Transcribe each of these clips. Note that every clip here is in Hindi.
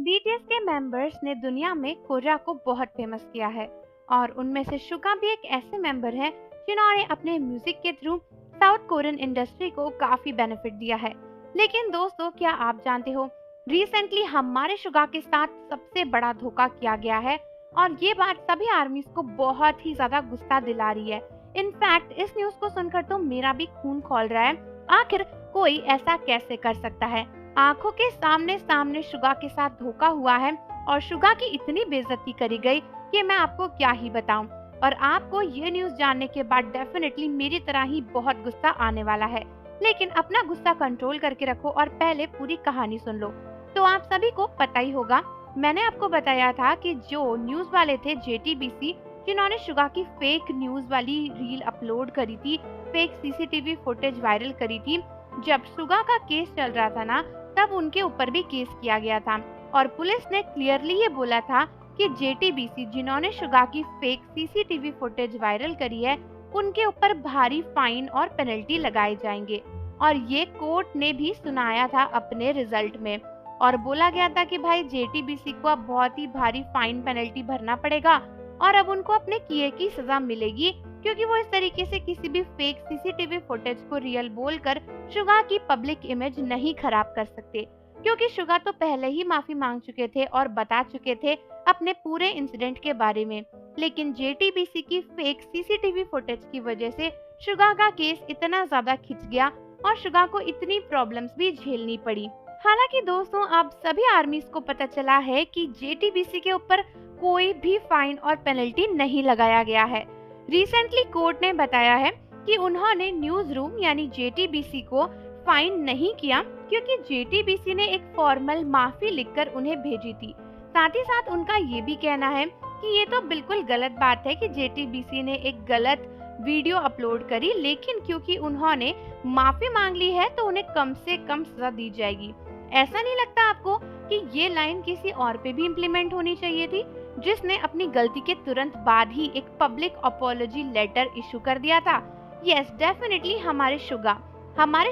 बीटीएस के मेंबर्स ने दुनिया में कोरिया को बहुत फेमस किया है और उनमें से शुगा भी एक ऐसे मेंबर हैं जिन्होंने अपने म्यूजिक के थ्रू साउथ कोरियन इंडस्ट्री को काफी बेनिफिट दिया है। लेकिन दोस्तों, क्या आप जानते हो, रिसेंटली हमारे शुगा के साथ सबसे बड़ा धोखा किया गया है और ये बात सभी आर्मीज को बहुत ही ज्यादा गुस्सा दिला रही है। इनफैक्ट इस न्यूज को सुनकर तो मेरा भी खून खौल रहा है। आखिर कोई ऐसा कैसे कर सकता है? आंखों के सामने सामने शुगा के साथ धोखा हुआ है और शुगा की इतनी बेइज्जती करी गई कि मैं आपको क्या ही बताऊं। और आपको ये न्यूज जानने के बाद डेफिनेटली मेरी तरह ही बहुत गुस्सा आने वाला है। लेकिन अपना गुस्सा कंट्रोल करके रखो और पहले पूरी कहानी सुन लो। तो आप सभी को पता ही होगा, मैंने आपको बताया था कि जो न्यूज वाले थे JTBC, जिन्होंने शुगा की फेक न्यूज वाली रील अपलोड करी थी, फेक सीसीटीवी फुटेज वायरल करी थी, जब शुगा का केस चल रहा था ना, तब उनके ऊपर भी केस किया गया था और पुलिस ने क्लियरली ये बोला था कि JTBC जिन्होंने शुगा की फेक सीसीटीवी फुटेज वायरल करी है, उनके ऊपर भारी फाइन और पेनल्टी लगाए जाएंगे। और ये कोर्ट ने भी सुनाया था अपने रिजल्ट में और बोला गया था कि भाई JTBC को अब बहुत ही भारी फाइन पेनल्टी भरना पड़ेगा और अब उनको अपने किए की सजा मिलेगी, क्योंकि वो इस तरीके से किसी भी फेक सीसीटीवी फुटेज को रियल बोलकर शुगा की पब्लिक इमेज नहीं खराब कर सकते। क्योंकि शुगा तो पहले ही माफी मांग चुके थे और बता चुके थे अपने पूरे इंसिडेंट के बारे में। लेकिन JTBC की फेक सीसीटीवी फुटेज की वजह से शुगा का केस इतना ज्यादा खिंच गया और शुगा को इतनी प्रॉब्लम्स भी झेलनी पड़ी। हालांकि दोस्तों, अब सभी आर्मीज को पता चला है कि JTBC के ऊपर कोई भी फाइन और पेनल्टी नहीं लगाया गया है। रिसेंटली कोर्ट ने बताया है कि उन्होंने न्यूज रूम यानी JTBC को फाइन नहीं किया, क्योंकि JTBC ने एक फॉर्मल माफी लिखकर उन्हें भेजी थी। साथ ही साथ उनका ये भी कहना है कि ये तो बिल्कुल गलत बात है कि JTBC ने एक गलत वीडियो अपलोड करी, लेकिन क्योंकि उन्होंने माफी मांग ली है तो उन्हें कम से कम सजा दी जाएगी। ऐसा नहीं लगता आपको कि ये लाइन किसी और पे भी इम्प्लीमेंट होनी चाहिए थी, जिसने अपनी गलती के तुरंत बाद ही एक पब्लिक अपॉलॉजी लेटर इशू कर दिया था? यस, डेफिनेटली हमारे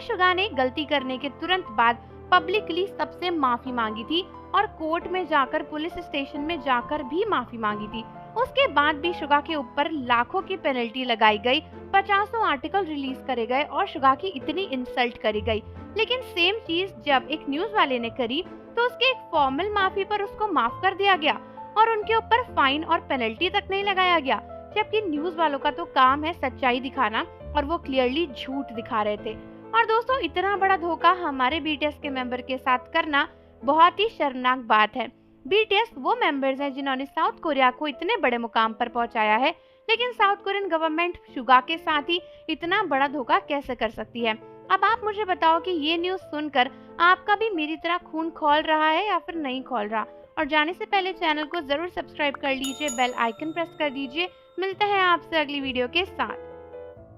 शुगा ने गलती करने के तुरंत बाद पब्लिकली सबसे माफी मांगी थी और कोर्ट में जाकर, पुलिस स्टेशन में जाकर भी माफी मांगी थी। उसके बाद भी शुगा के ऊपर लाखों की पेनल्टी लगाई गई, 50 आर्टिकल रिलीज करे गए और शुगा की इतनी इंसल्ट करी गई। लेकिन सेम चीज जब एक न्यूज वाले ने करी तो उसके एक फॉर्मल माफी पर उसको माफ कर दिया गया और उनके ऊपर फाइन और पेनल्टी तक नहीं लगाया गया। जबकि न्यूज वालों का तो काम है सच्चाई दिखाना और वो क्लियरली झूठ दिखा रहे थे। और दोस्तों, इतना बड़ा धोखा हमारे BTS के मेंबर के साथ करना बहुत ही शर्मनाक बात है। BTS वो मेंबर्स हैं जिन्होंने साउथ कोरिया को इतने बड़े मुकाम पर पहुंचाया है, लेकिन साउथ कोरियन गवर्नमेंट शुगा के साथ ही इतना बड़ा धोखा कैसे कर सकती है? अब आप मुझे बताओ कि ये न्यूज सुनकर आपका भी मेरी तरह खून खौल रहा है या फिर नहीं खौल रहा? और जाने से पहले चैनल को जरूर सब्सक्राइब कर लीजिए, बेल आइकन प्रेस कर दीजिए। मिलते हैं आपसे अगली वीडियो के साथ।